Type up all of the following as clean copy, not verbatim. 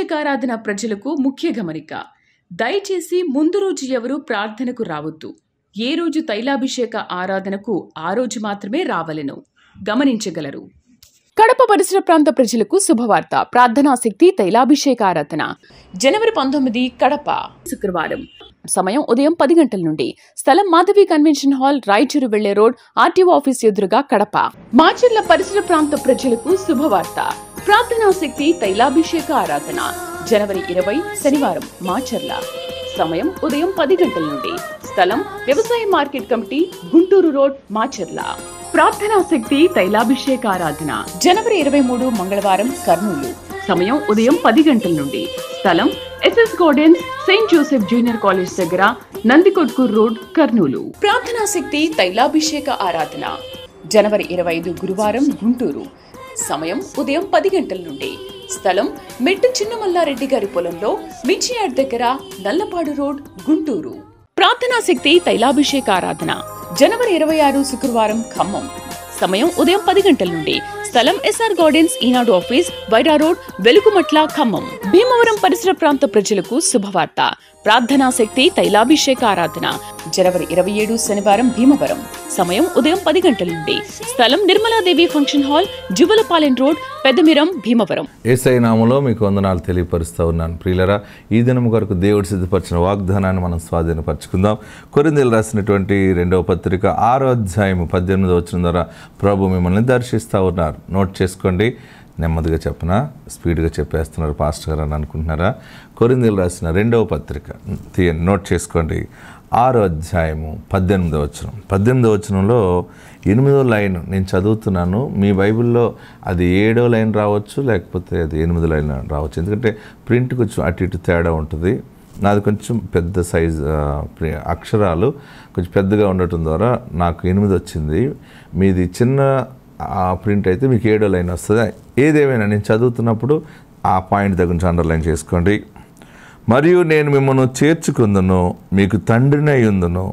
తైలాభిషేకారాధన ప్రజలకు ముఖ్య గమనిక. దయచేసి ముందు రోజు ఎవరూ ప్రార్థనకు రావద్దు. ఏ రోజు తైలాభిషేక ఆరాధనకు ఆ రోజు మాత్రమే రావలెను గమనించగలరు. కడప పరిసర ప్రాంత ప్రజలకు శుభవార్త. ప్రార్థనాశక్తి తైలాభిషేక ఆరాధన జనవరి 19 కడప శుక్రవారం. సమయం ఉదయం 10 గంటల నుండి. స్థలం మాధవి కన్వెన్షన్ హాల్, రాయచూరు వెళ్లే రోడ్, ఆర్టీఓ ఆఫీస్ ఎదురుగా కడప. మాచర్ల పరిసర ప్రాంత ప్రజలకు శుభవార్త. ప్రార్థనాశక్తి తైలాభిషేక ఆరాధన జనవరి 20 శనివారం మాచర్ల. సమయం ఉదయం 10 గంటల నుండి. స్థలం వ్యవసాయ market committee, Guntur road, Macherla. ప్రార్థనాశక్తి తైలాభిషేక ఆరాధన జనవరి 23 మంగళవారం కర్నూలు. సమయం ఉదయం 10 గంటల నుండి. స్థలం SS Gardens, Saint Joseph Junior College దగ్గర, నందికొట్కూరు రోడ్, కర్నూలు. ప్రార్థనాశక్తి తైలాభిషేక ఆరాధన జనవరి 25 గురువారం గుంటూరు. సమయం ఉదయం 10 గంటల నుండి. స్థలం మెట్టు చిన్నమల్లారెడ్డి గారి పొలంలో, మించియాడ్ దగ్గర, నల్లపాడు రోడ్, గుంటూరు. ప్రార్థనాశక్తి తైలాభిషేక ఆరాధన జనవరి 26 శుక్రవారం ఖమ్మం. సమయం ఉదయం 10 గంటల నుండి. స్థలం ఎస్ఆర్ గార్డెన్స్, ఈనాడు ఆఫీస్, వైరా రోడ్, వెలుగుమట్ల, ఖమ్మం. భీమవరం పరిసర ప్రాంత ప్రజలకు శుభవార్త. ప్రార్థనాశక్తి తైలాభిషేక ఆరాధన జనవరి 27 శనివారం భీమవరం. సమయం ఉదయం 10 గంటల నుండి. స్థలం Nirmaladevi function hall, Juvvalapalem road, Peddamiram, Bhimavaram. Yesayya నామములో మీకు వందనాలు తెలియపరుస్తూ ఉన్నాను. ప్రియులరా, ఈ దినం కొరకు దేవుడు సిద్ధపరిచిన వాగ్దానాన్ని మనం స్వాధీనపరచుకుందాం. కొరింథీయులకు రాసినటువంటి 2వ పత్రిక 6వ అధ్యాయం 18వ వచనం ద్వారా ప్రభు మిమ్మల్ని దర్శిస్తూ ఉన్నారు. నోట్ చేసుకోండి. నెమ్మదిగా చెప్పనా, స్పీడ్గా చెప్పేస్తున్నారు పాస్టర్ గారు అని అనుకుంటున్నారా? కొరింథీయులకు రాసిన 2వ పత్రిక నోట్ చేసుకోండి. 6వ అధ్యాయము 18వ వచనం. 18వ వచనంలో 8వ లైన్ నేను చదువుతున్నాను. మీ బైబిల్లో అది 7వ లైన్ రావచ్చు, లేకపోతే అది 8వ లైన్ రావచ్చు. ఎందుకంటే ప్రింట్ కొంచెం అటు ఇటు తేడా ఉంటుంది. నాది కొంచెం పెద్ద సైజ్ అక్షరాలు కొంచెం పెద్దగా ఉండటం ద్వారా నాకు 8 వచ్చింది. మీది చిన్న ప్రింట్ అయితే మీకు 7వ లైన్ వస్తుంది. ఏదేమైనా నేను చదువుతున్నప్పుడు ఆ పాయింట్ దగ్గర నుంచి అండర్లైన్ చేసుకోండి. మరియు నేను మిమ్మల్ని చేర్చుకుందును, మీకు తండ్రినై ఉందును,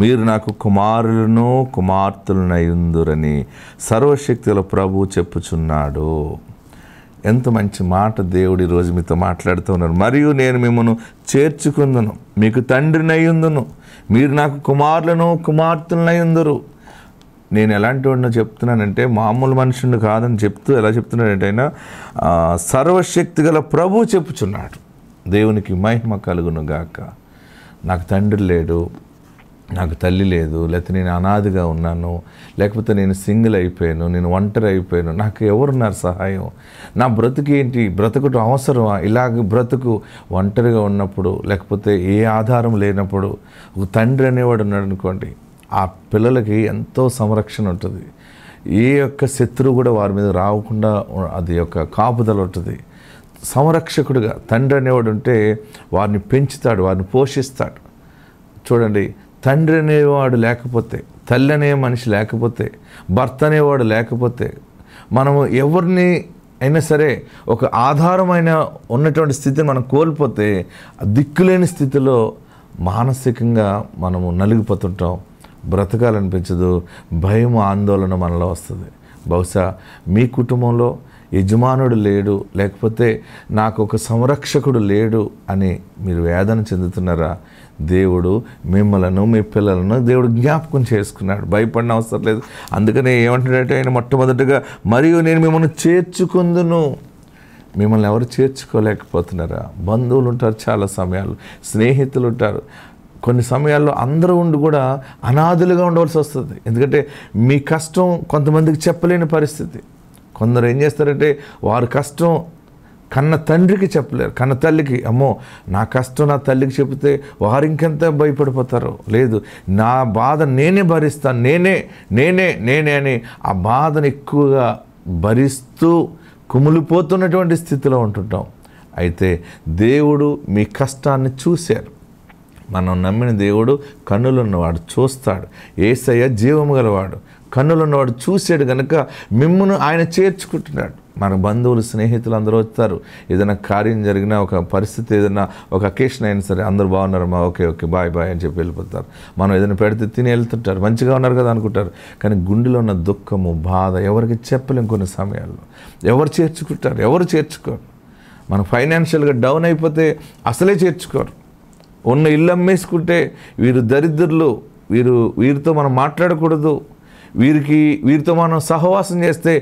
మీరు నాకు కుమారులను కుమార్తెలనై ఉందురని సర్వశక్తుల ప్రభు చెప్పుచున్నాడు. ఎంత మంచి మాట దేవుడు ఈరోజు మీతో మాట్లాడుతూ ఉన్నారు. మరియు నేను మిమ్మల్ని చేర్చుకుందును, మీకు తండ్రినై ఉందును, మీరు నాకు కుమారులను కుమార్తెలనై ఉందురు. నేను ఎలాంటి వాడినో చెప్తున్నానంటే మామూలు మనుషుని కాదని చెప్తూ ఎలా చెప్తున్నాడంటే ఆయన సర్వశక్తి గల ప్రభు చెప్పుచున్నాడు. దేవునికి మహిమ కలుగును గాక. నాకు తండ్రి లేడు, నాకు తల్లి లేదు, లేకపోతే నేను అనాథగా ఉన్నాను, లేకపోతే నేను సింగిల్ అయిపోయాను, నేను ఒంటరి అయిపోయాను, నాకు ఎవరున్నారు సహాయం? నా బ్రతుకు ఏంటి? బ్రతుకుట అవసరమా? ఇలాగ బ్రతుకు ఒంటరిగా ఉన్నప్పుడు, లేకపోతే ఏ ఆధారం లేనప్పుడు ఒక తండ్రి అనేవాడు ఉన్నాడు అనుకోండి, ఆ పిల్లలకి ఎంతో సంరక్షణ ఉంటుంది. ఏ యొక్క శత్రువు కూడా వారి మీద రాకుండా అది యొక్క కాపుదల ఉంటుంది. సంరక్షకుడిగా తండ్రి అనేవాడు ఉంటే వారిని పెంచుతాడు, వారిని పోషిస్తాడు. చూడండి, తండ్రి అనేవాడు లేకపోతే, తల్లి అనే మనిషి లేకపోతే, భర్త అనేవాడు లేకపోతే, మనము ఎవరిని అయినా సరే ఒక ఆధారమైన ఉన్నటువంటి స్థితిని మనం కోల్పోతే దిక్కులేని స్థితిలో మానసికంగా మనము నలిగిపోతుంటాం. బ్రతకాలనిపించదు, భయం, ఆందోళన మనలో వస్తుంది. బహుశా మీ కుటుంబంలో యజమానుడు లేడు, లేకపోతే నాకు ఒక సంరక్షకుడు లేడు అని మీరు వేదన చెందుతున్నారా? దేవుడు మిమ్మలను, మీ పిల్లలను దేవుడు జ్ఞాపకం చేసుకున్నాడు. భయపడిన అవసరం లేదు. అందుకనే ఏమంటాడంటే ఆయన మొట్టమొదటిగా మరియు నేను మిమ్మల్ని చేర్చుకుందును. మిమ్మల్ని ఎవరు చేర్చుకోలేకపోతున్నారా? బంధువులు ఉంటారు, చాలా సమయాలు స్నేహితులు ఉంటారు. కొన్ని సమయాల్లో అందరూ ఉండి కూడా అనాథులుగా ఉండవలసి వస్తుంది. ఎందుకంటే మీ కష్టం కొంతమందికి చెప్పలేని పరిస్థితి. కొందరు ఏం చేస్తారంటే వారి కష్టం కన్న తండ్రికి చెప్పలేరు, కన్న తల్లికి. అమ్మో నా కష్టం నా తల్లికి చెబితే వారు ఇంకెంత భయపడిపోతారో. లేదు, నా బాధ నేనే భరిస్తాను, నేనే నేనే నేనే అని ఆ బాధను ఎక్కువగా భరిస్తూ కుమిలిపోతున్నటువంటి స్థితిలో ఉంటుంటాం. అయితే దేవుడు మీ కష్టాన్ని చూశారు. మనం నమ్మిన దేవుడు కన్నులున్నవాడు, చూస్తాడు. యేసయ్య జీవము గలవాడు, కన్నులున్నవాడు చూశాడు కనుక మిమ్మును ఆయన చేర్చుకుంటున్నాడు. మన బంధువులు, స్నేహితులు అందరూ వస్తారు. ఏదైనా కార్యం జరిగినా, ఒక పరిస్థితి, ఏదైనా ఒక అకేషన్ అయినా సరే, అందరూ బాగున్నారమ్మా, ఓకే ఓకే బాయ్ బాయ్ అని చెప్పి వెళ్ళిపోతారు. మనం ఏదైనా పెడితే తిని వెళ్తుంటారు, మంచిగా ఉన్నారు కదా అనుకుంటారు. కానీ గుండెలో ఉన్న దుఃఖము, బాధ ఎవరికి చెప్పలేం. కొన్ని సమయాల్లో ఎవరు చేర్చుకుంటారు? ఎవరు చేర్చుకోరు. మనం ఫైనాన్షియల్గా డౌన్ అయిపోతే అసలే చేర్చుకోరు. ఉన్న ఇల్లు అమ్మేసుకుంటే వీరు దరిద్రులు, వీరితో మనం మాట్లాడకూడదు, వీరితో మనం సహవాసం చేస్తే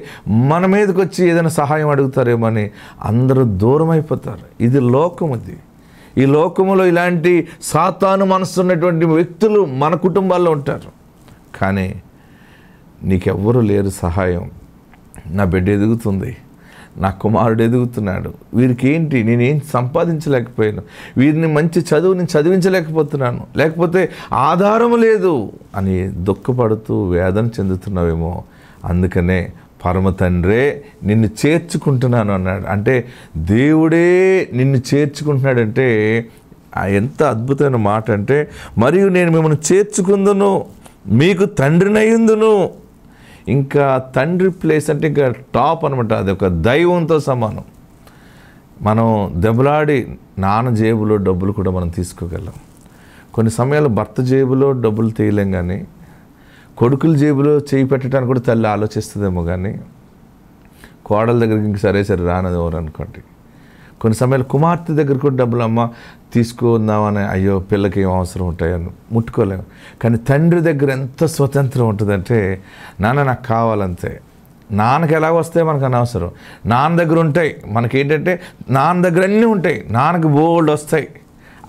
మన మీదకి వచ్చి ఏదైనా సహాయం అడుగుతారేమో అని అందరూ దూరం అయిపోతారు. ఇది లోకం. ఈ లోకములో ఇలాంటి సాతాను మనసు ఉన్నటువంటి వ్యక్తులు మన కుటుంబాల్లో ఉంటారు. కానీ నీకెవ్వరూ లేరు సహాయం. నా బిడ్డ ఎదుగుతుంది, నా కుమారుడు ఎదుగుతున్నాడు, వీరికి ఏంటి, నేనేం సంపాదించలేకపోయాను, వీరిని మంచి చదువు నేను చదివించలేకపోతున్నాను, లేకపోతే ఆధారం లేదు అని దుఃఖపడుతూ వేదన చెందుతున్నావేమో. అందుకనే పరమ తండ్రే నిన్ను చేర్చుకుంటున్నాను అన్నాడు. అంటే దేవుడే నిన్ను చేర్చుకుంటున్నాడంటే ఎంత అద్భుతమైన మాట అంటే, మరియు నేను మిమ్మల్ని చేర్చుకుందును, మీకు తండ్రినయ్యుందును. ఇంకా తండ్రి ప్లేస్ అంటే ఇంకా టాప్ అనమాట. అది ఒక దైవంతో సమానం. మనం దెబ్బలాడి నాన్న జేబులో డబ్బులు కూడా మనం తీసుకోగలం. కొన్ని సమయాల్లో భర్త జేబులో డబ్బులు తీయలేం, కానీ కొడుకుల జేబులో చేయి పెట్టడానికి కూడా తల్లి ఆలోచిస్తుందేమో, కానీ కోడల దగ్గరికి ఇంక సరే రానది ఎవరు అనుకోండి. కొన్ని సమయాలు కుమార్తె దగ్గర కూడా డబ్బులు అమ్మ తీసుకుందామని, అయ్యో పిల్లకి ఏం అవసరం ఉంటాయని ముట్టుకోలేము. కానీ తండ్రి దగ్గర ఎంత స్వతంత్రం ఉంటుందంటే, నాన్న నాకు కావాలంతే. నాన్నకి ఎలా వస్తాయి మనకు అనవసరం, నాన్న దగ్గర ఉంటాయి. మనకేంటంటే నాన్న దగ్గర అన్నీ ఉంటాయి, నాన్నకి బోల్డ్ వస్తాయి.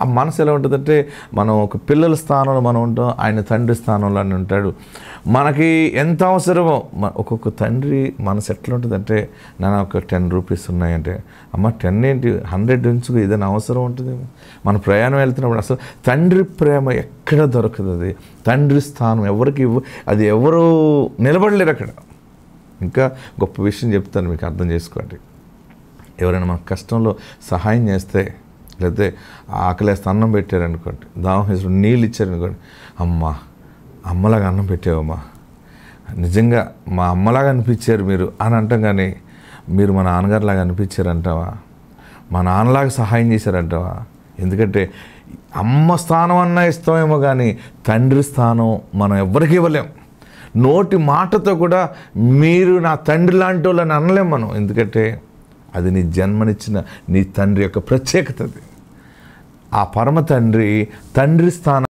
ఆ మనసు ఎలా ఉంటుందంటే, మనం ఒక పిల్లల స్థానంలో మనం ఉంటాం, ఆయన తండ్రి స్థానంలో అని ఉంటాడు. మనకి ఎంత అవసరమో ఒక్కొక్క తండ్రి మనసు ఎట్లా ఉంటుందంటే, నాన్న ఒక 10 రూపీస్ ఉన్నాయంటే, అమ్మ 10 ఏంటి 100 ఉంచుకు, ఏదైనా అవసరం ఉంటుంది. మన ప్రయాణం వెళ్తున్నప్పుడు అసలు తండ్రి ప్రేమ ఎక్కడ దొరకదు. అది తండ్రి స్థానం ఎవరికి అది ఎవరు నిలబడలేరు అక్కడ. ఇంకా గొప్ప విషయం చెప్తాను, మీకు అర్థం చేసుకోండి. ఎవరైనా మన కష్టంలో సహాయం చేస్తే, లేకపోతే ఆకలేస్తే అన్నం పెట్టారనుకోండి, దాహం వేసుకుని నీళ్ళు ఇచ్చారనుకోండి, అమ్మలాగా అన్నం పెట్టావమ్మా, నిజంగా మా అమ్మలాగా అనిపించారు మీరు అని అంటాం. కానీ మీరు మా నాన్నగారిలాగా అనిపించారంటావా, మా నాన్నలాగా సహాయం చేశారంటావా? ఎందుకంటే అమ్మ స్థానం అన్నా ఇస్తామేమో, కానీ తండ్రి స్థానం మనం ఎవ్వరికి ఇవ్వలేం. నోటి మాటతో కూడా మీరు నా తండ్రి లాంటి వాళ్ళని అనలేం మనం. ఎందుకంటే అది నీ జన్మనిచ్చిన నీ తండ్రి యొక్క ప్రత్యేకత. అది ఆ పరమ తండ్రి స్థానం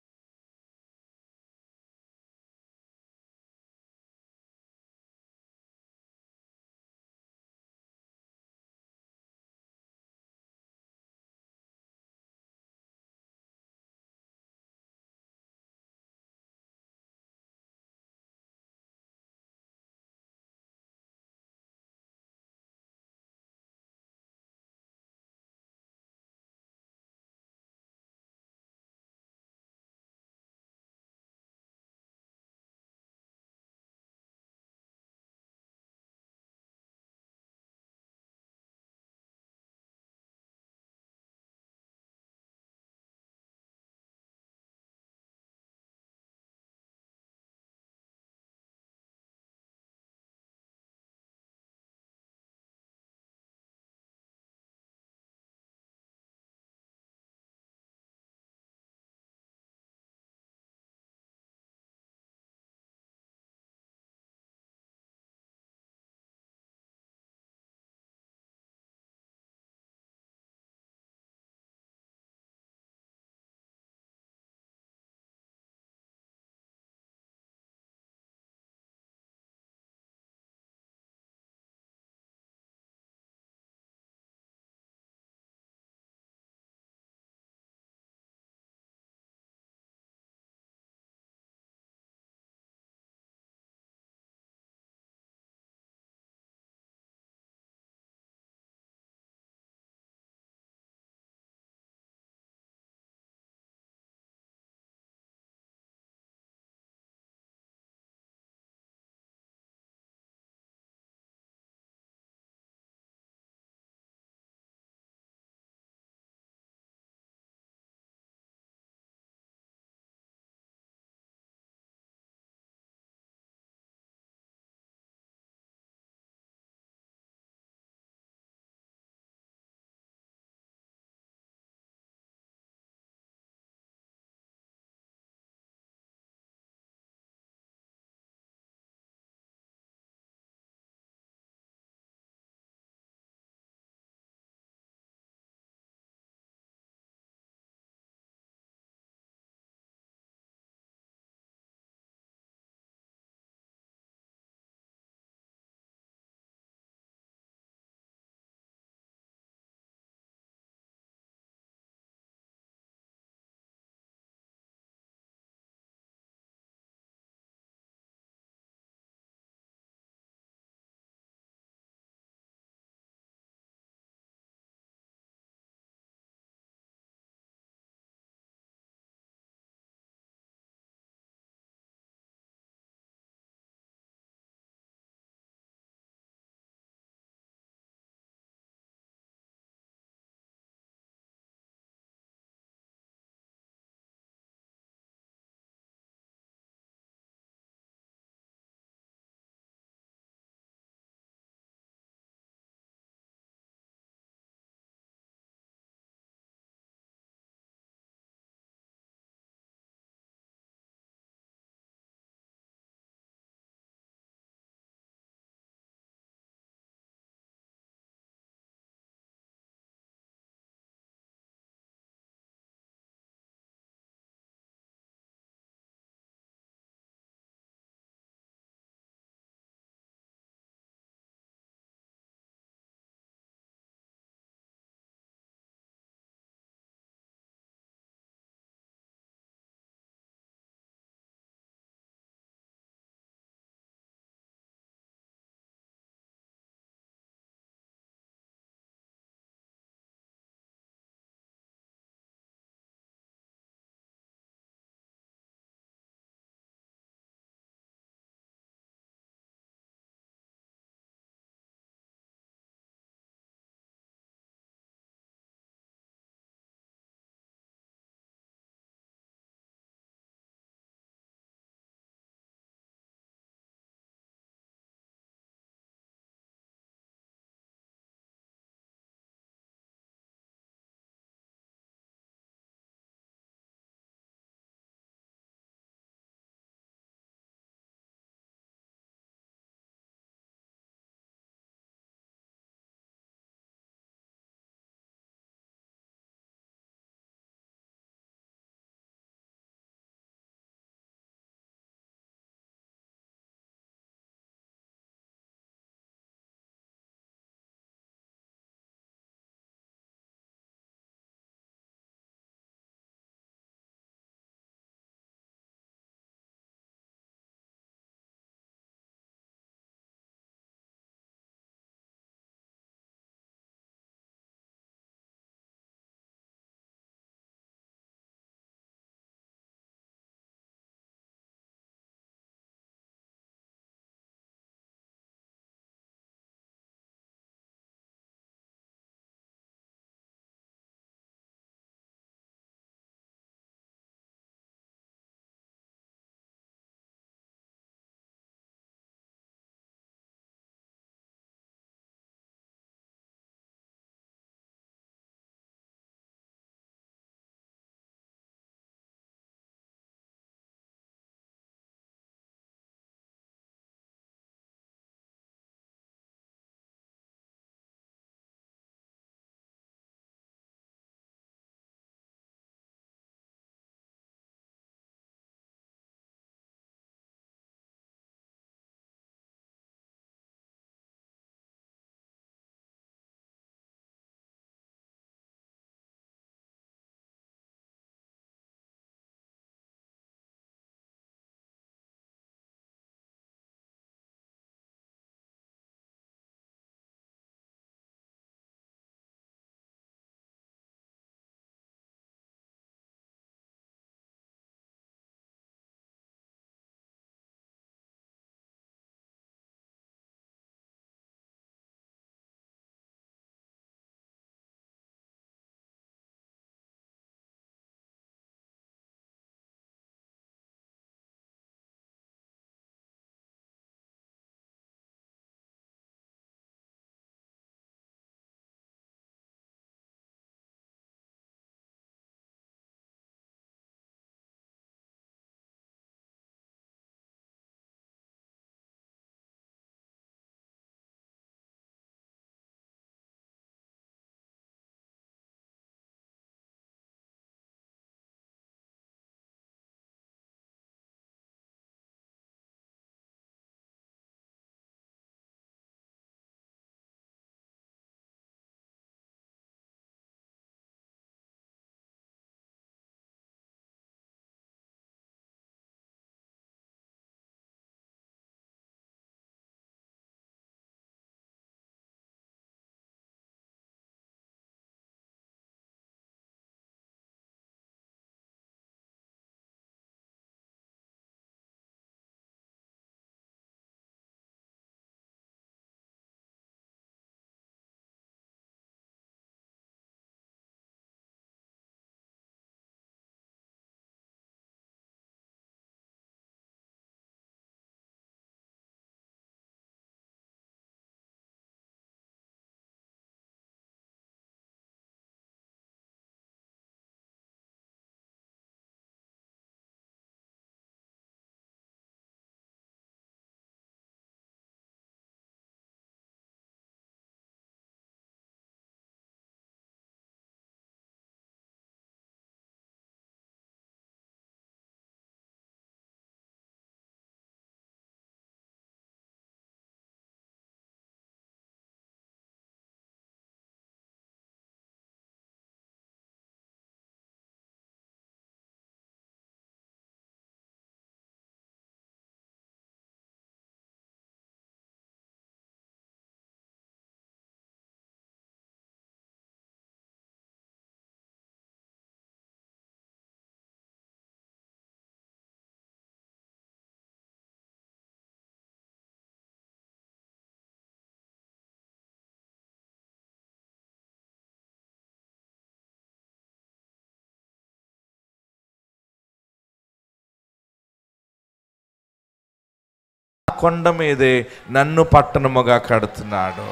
కొండ మీదే నన్ను పట్టణముగా కడుతున్నాడు.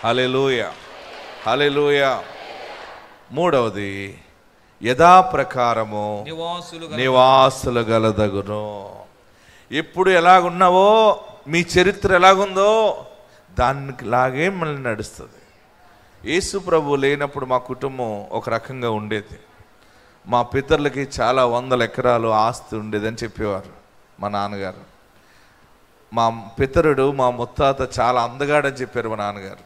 హల్లెలూయా, హల్లెలూయా. మూడవది, యథాప్రకారము నివాసులు గలదగును. ఎప్పుడు ఎలాగున్నావో, మీ చరిత్ర ఎలాగుందో దానికి లాగే మళ్ళీ నడుస్తుంది. యేసు ప్రభు లేనప్పుడు మా కుటుంబం ఒక రకంగా ఉండేది. మా పితరులకి చాలా 100 ఎకరాలు ఆస్తి ఉండేదని చెప్పేవారు మా నాన్నగారు. మా పితరుడు, మా ముత్తాత చాలా అందగాడని చెప్పారు మా నాన్నగారు.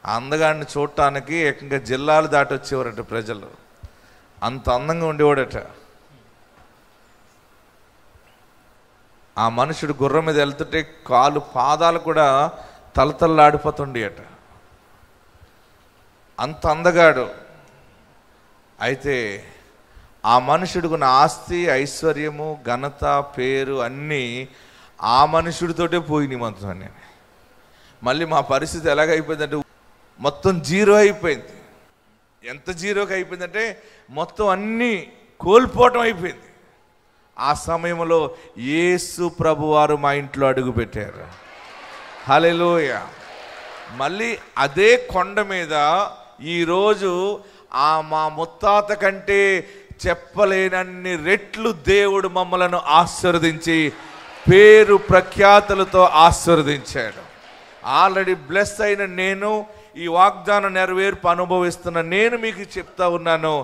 ఆ అందగాడిని చూడటానికి ఏకంగా జిల్లాలు దాటి వచ్చేవారట ప్రజలు. అంత అందంగా ఉండేవాడట. ఆ మనుషుడు గుర్రం మీద వెళ్తుంటే పాదాలు కూడా తలతల్లాడిపోతుండేయట. అంత అందగాడు. అయితే ఆ మనుషుడుకున్న ఆస్తి, ఐశ్వర్యము, ఘనత, పేరు అన్నీ ఆ మనుషుడితోటే పోయినాయి మొత్తం అన్నీ. మళ్ళీ మా పరిస్థితి ఎలాగైపోయిందంటే మొత్తం జీరో అయిపోయింది. ఎంత జీరోకి అయిపోయిందంటే మొత్తం అన్నీ కోల్పోవటం అయిపోయింది. ఆ సమయంలో యేసు ప్రభువారు మా ఇంట్లో అడుగు పెట్టారు. హల్లెలూయా. మళ్ళీ అదే కొండ మీద ఈరోజు మా ముత్తాత కంటే చెప్పలేనన్ని రెట్లు దేవుడు మమ్మలను ఆశీర్వదించి పేరు ప్రఖ్యాతులతో ఆశీర్వదించాడు. ఆల్రెడీ బ్లెస్ అయిన నేను, ఈ వాగ్దానం నెరవేర్పు అనుభవిస్తున్న నేను మీకు చెప్తా ఉన్నాను,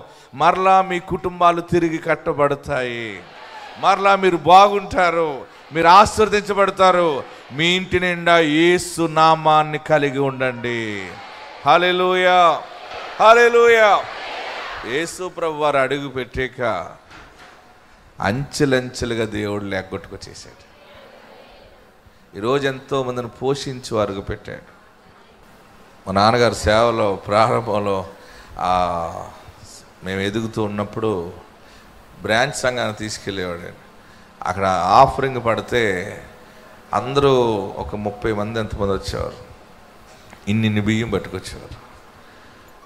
మరలా మీ కుటుంబాలు తిరిగి కట్టబడతాయి. మరలా మీరు బాగుంటారు, మీరు ఆశీర్వదించబడతారు. మీ ఇంటి నిండా యేసు నామాన్ని కలిగి ఉండండి. హల్లెలూయా, హల్లెలూయా. యేసు ప్రభు వారు అడుగు పెట్టాక అంచెలంచెలుగా దేవుడు లేకొట్టుకొచ్చేసాడు. ఈరోజు ఎంతో మందిని పోషించి అరుగు పెట్టాడు. మా నాన్నగారు సేవలో ప్రారంభంలో మేము ఎదుగుతూ ఉన్నప్పుడు బ్రాంచ్ సంఘాన్ని తీసుకెళ్ళేవాడు. అక్కడ ఆఫరింగ్ పడితే అందరూ ఒక 30 మంది ఎంతమంది వచ్చేవారు. ఇన్ని బియ్యం పట్టుకొచ్చేవారు.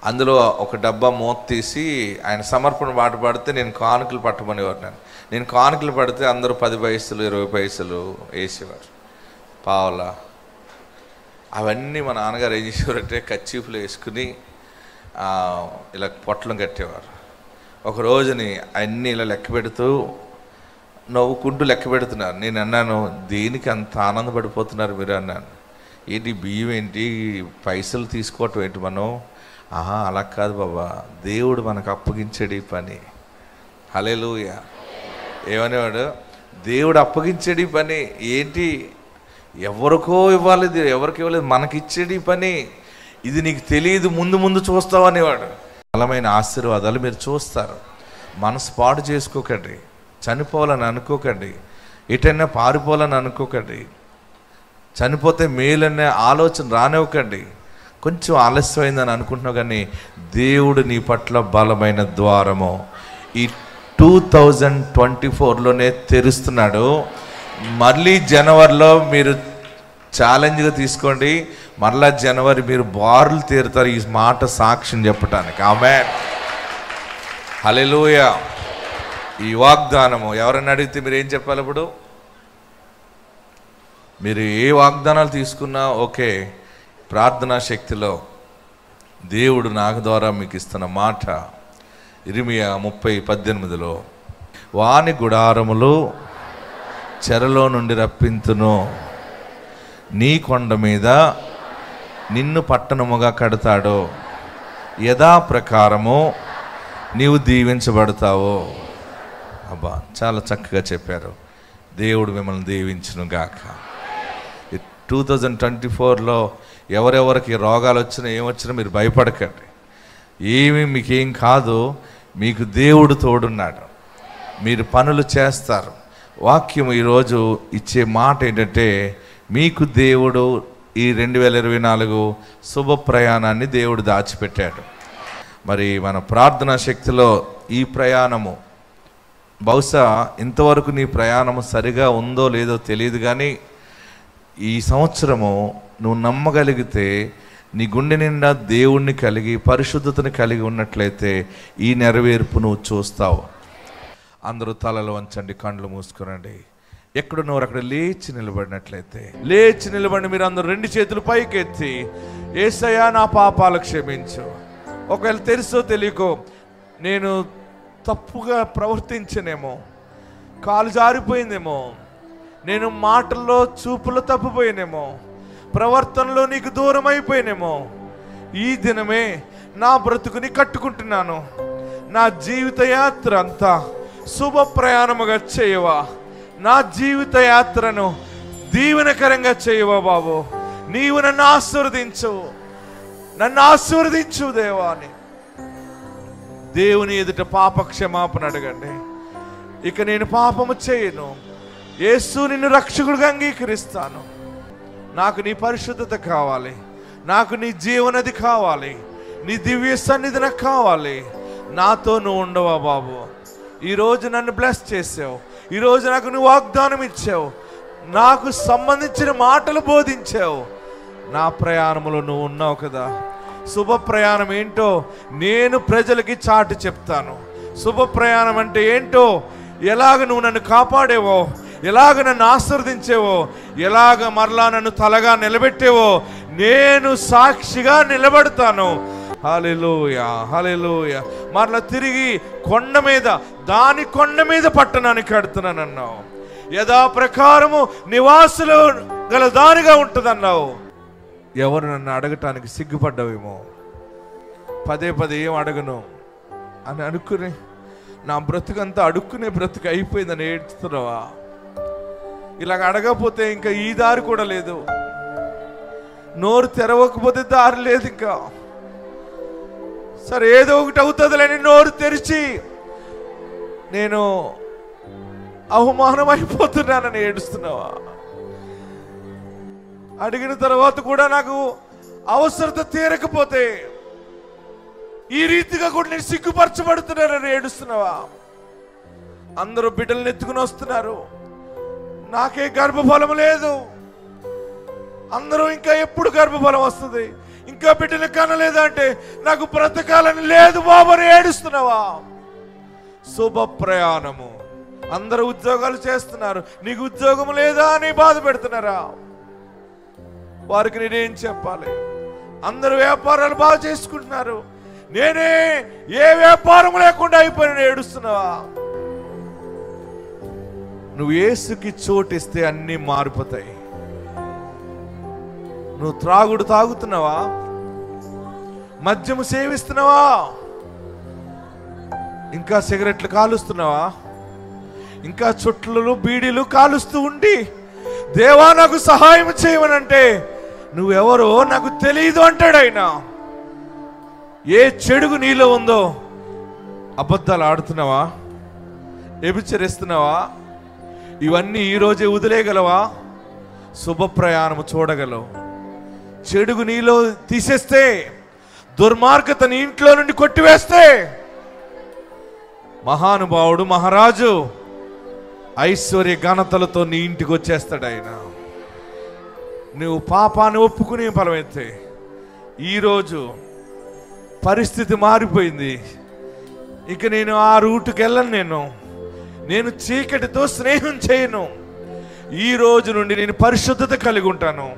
అందులో ఒక డబ్బా మూత తీసి ఆయన సమర్పణ పాట పాడితే నేను కానుకలు పట్టమనేవారు. నేను కానుకలు పడితే అందరూ 10 పైసలు 20 పైసలు వేసేవారు, పావలా. అవన్నీ మా నాన్నగారు ఏం చేసేవారంటే కచ్చీపులు వేసుకుని ఇలా పొట్లం కట్టేవారు. ఒక రోజుని అన్నీ ఇలా లెక్క పెడుతూ నవ్వుకుంటూ లెక్క పెడుతున్నారు. నేను అన్నాను, దేనికి అంత ఆనందపడిపోతున్నారు మీరు అన్నాను. ఏంటి బియ్యం ఏంటి, పైసలు తీసుకోవటం ఏంటి మనం? అలా కాదు బాబా, దేవుడు మనకు అప్పగించాడు ఈ పని. హల్లెలూయా. ఏమనేవాడు? దేవుడు అప్పగించాడు ఈ పని. ఏంటి, ఎవరికో ఇవ్వాలి, ఎవరికి ఇవ్వలేదు, మనకిచ్చాడు ఈ పని. ఇది నీకు తెలియదు, ముందు ముందు చూస్తావు అనేవాడు. బలమైన ఆశీర్వాదాలు మీరు చూస్తారు. మనసు పాడు చేసుకోకండి, చనిపోవాలని అనుకోకండి, ఎటైనా పారిపోవాలని అనుకోకండి, చనిపోతే మేలనే ఆలోచన రానివ్వకండి. కొంచెం ఆలస్యమైందని అనుకుంటున్నావు, కానీ దేవుడు నీ పట్ల బలమైన ద్వారము ఈ 2024లోనే తెరుస్తున్నాడు. మళ్ళీ జనవరిలో మీరు ఛాలెంజ్గా తీసుకోండి, మరలా జనవరి మీరు బారులు తీరుతారు ఈ మాట సాక్ష్యం చెప్పటానికి. ఆమేన్, హల్లెలూయా. ఈ వాగ్దానము ఎవరైనా అడిగితే మీరు ఏం చెప్పాలి? ఇప్పుడు మీరు ఏ వాగ్దానాలు తీసుకున్నా ఓకే, ప్రార్థనా శక్తిలో దేవుడు నాకు ద్వారా మీకు ఇస్తున్న మాట ఇర్మియా 30:18లో, వాని గుడారములు చెరలో నుండి రప్పింతును, నీ కొండ మీద నిన్ను పట్టణముగా కడతాడు, యథాప్రకారము నీవు దీవించబడతావు. అబ్బా, చాలా చక్కగా చెప్పారు. దేవుడు మిమ్మల్ని దీవించును గాక. 2024లో ఎవరెవరికి రోగాలు వచ్చినా ఏమొచ్చినా మీరు భయపడకండి. మీకేం కాదు, మీకు దేవుడు తోడున్నాడు, మీరు పనులు చేస్తారు. వాక్యం ఈరోజు ఇచ్చే మాట ఏంటంటే, మీకు దేవుడు ఈ 2024 శుభ ప్రయాణాన్ని దేవుడు దాచిపెట్టాడు. మరి మన ప్రార్థనా శక్తిలో ఈ ప్రయాణము, బహుశా ఇంతవరకు నీ ప్రయాణము సరిగా ఉందో లేదో తెలియదు, కానీ ఈ సంవత్సరము నువ్వు నమ్మగలిగితే, నీ గుండె నిండా దేవుణ్ణి కలిగి పరిశుద్ధతని కలిగి ఉన్నట్లయితే ఈ నెరవేర్పు నువ్వు చూస్తావు. అందరూ తలలు వంచండి, కళ్ళు మూసుకునండి. ఎక్కడున్నవారు అక్కడ లేచి నిలబడినట్లయితే, లేచి నిలబడి మీరు అందరూ 2 చేతులు పైకెత్తి, యేసయ్యా నా పాపాలు క్షమించు. ఒకవేళ తెలుసో తెలియకో నేను తప్పుగా ప్రవర్తించనేమో, కాలు జారిపోయిందేమో, నేను మాటల్లో చూపులో తప్పిపోయినేమో, ప్రవర్తనలో నీకు దూరం అయిపోయినేమో, ఈ దినమే నా బ్రతుకుని కట్టుకుంటున్నాను. నా జీవిత యాత్ర అంతా శుభ ప్రయాణముగా చేయవా, నా జీవిత యాత్రను దీవెనకరంగా చేయవా బాబు. నీవు నన్ను ఆశీర్వదించు దేవా అని దేవుని ఎదుట పాప క్షమాపణ అడగండి. ఇక నేను పాపము చేయను, యేసు నిన్ను రక్షకుడిగా అంగీకరిస్తాను. నాకు నీ పరిశుద్ధత కావాలి, నాకు నీ జీవనది కావాలి, నీ దివ్య సన్నిధి నాకు కావాలి. నాతో నువ్వు ఉండవా బాబు. ఈరోజు నన్ను బ్లెస్ చేసావు, ఈరోజు నాకు నువ్వు వాగ్దానం ఇచ్చావు, నాకు సంబంధించిన మాటలు బోధించావు. నా ప్రయాణంలో నువ్వు ఉన్నావు కదా. శుభ ప్రయాణం ఏంటో నేను ప్రజలకి చాటి చెప్తాను. శుభ ప్రయాణం అంటే ఏంటో, ఎలాగ నువ్వు నన్ను కాపాడేవో, ఎలాగ నన్ను ఆశీర్వదించేవో, ఎలాగ మరలా నన్ను తలగా నిలబెట్టేవో నేను సాక్షిగా నిలబడతాను. హల్లెలూయా, హల్లెలూయా. మరలా తిరిగి కొండ మీద పట్టణానికి కడుతున్నానన్నావు. యథా ప్రకారము నివాసులు గల దానిగా ఉంటుందన్నావు. ఎవరు నన్ను అడగటానికి సిగ్గుపడ్డావేమో, పదే ఏం అడగను అని అనుకుని నా బ్రతుకంతా అడుక్కునే బ్రతుకు అయిపోయిందని ఏడుస్తున్నావా? ఇలాగ అడగకపోతే ఇంకా ఈ దారి కూడా లేదు, నోరు తెరవకపోతే దారి లేదు. ఇంకా సరే ఏదో ఒకటి అవుతుందిలేని నోరు తెరిచి నేను అవమానం అయిపోతున్నానని ఏడుస్తున్నావా? అడిగిన తర్వాత కూడా నాకు అవసరత తీరకపోతే ఈ రీతిగా కూడా నేను సిగ్గుపరచబడుతున్నానని ఏడుస్తున్నావా? అందరూ బిడ్డలను ఎత్తుకుని వస్తున్నారు, నాకే గర్భఫలం లేదు. అందరూ ఇంకా ఎప్పుడు గర్భఫలం వస్తుంది, ఇంకా బిడ్డలు కనలేదా అంటే నాకు బ్రతకాలని లేదు బాబు అని ఏడుస్తున్నావా? శుభ ప్రయాణము. అందరూ ఉద్యోగాలు చేస్తున్నారు, నీకు ఉద్యోగం లేదా అని బాధ పెడుతున్నారా? వారికి నేనేం చెప్పాలి? అందరూ వ్యాపారాలు బాగా చేసుకుంటున్నారు, నేనే ఏ వ్యాపారం లేకుండా అయిపోయిన ఏడుస్తున్నావా? నువ్వు యేసుకి చోటిస్తే అన్నీ మారిపోతాయి. నువ్వు త్రాగుడు తాగుతున్నావా? మద్యము సేవిస్తున్నావా? ఇంకా సిగరెట్లు కాలుస్తున్నావా? ఇంకా చుట్లు బీడీలు కాలుస్తూ ఉండి దేవా నాకు సహాయం చేయమనంటే నువ్వెవరో నాకు తెలియదు అంటాడు ఆయన. ఏ చెడుగు నీలో ఉందో అబద్ధాలు ఆడుతున్నావా? వ్యభిచరిస్తున్నావా? ఇవన్నీ ఈరోజే వదిలేయగలవా? శుభ ప్రయాణము చూడగలవు. చెడుగు నీలో తీసేస్తే, దుర్మార్గత నీ ఇంట్లో నుండి కొట్టివేస్తే, మహానుభావుడు మహారాజు ఐశ్వర్య ఘనతలతో నీ ఇంటికి వచ్చేస్తాడు ఆయన. నువ్వు పాపాన్ని ఒప్పుకునే ఫలమైతే ఈరోజు పరిస్థితి మారిపోయింది, ఇక నేను ఆ రూటుకి వెళ్ళను, నేను చీకటితో స్నేహం చేయను. ఈ రోజు నుండి నేను పరిశుద్ధత కలిగి ఉంటాను,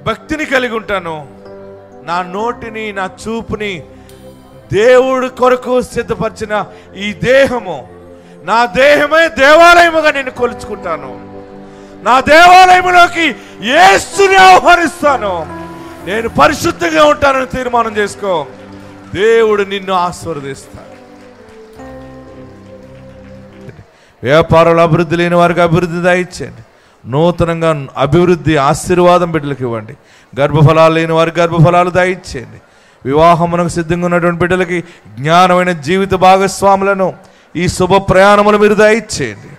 భక్తిని కలిగి ఉంటాను. నా నోటిని, నా చూపుని దేవుడి కొరకు సిద్ధపరిచిన ఈ దేహము, నా దేహమే దేవాలయముగా నేను కొలుచుకుంటాను. నా దేవాలయంలోకి యేసుని ఆహ్వానిస్తాను. నేను పరిశుద్ధంగా ఉంటానని తీర్మానం చేసుకో. దేవుడు నిన్ను ఆశీర్వదిస్తాడు. వ్యాపారాలు అభివృద్ధి లేని వారికి అభివృద్ధి దయచేయండి. నూతనంగా అభివృద్ధి ఆశీర్వాదం బిడ్డలకు ఇవ్వండి. గర్భఫలాలు లేని వారికి గర్భఫలాలు దయచేయండి. వివాహమునకు సిద్ధంగా ఉన్నటువంటి బిడ్డలకి జ్ఞానమైన జీవిత భాగస్వాములను ఈ శుభ ప్రయాణములు మీరు దయచేయండి.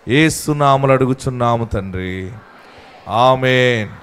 యేసు నామములో అడుగుచున్నాము తండ్రి, ఆమేన్.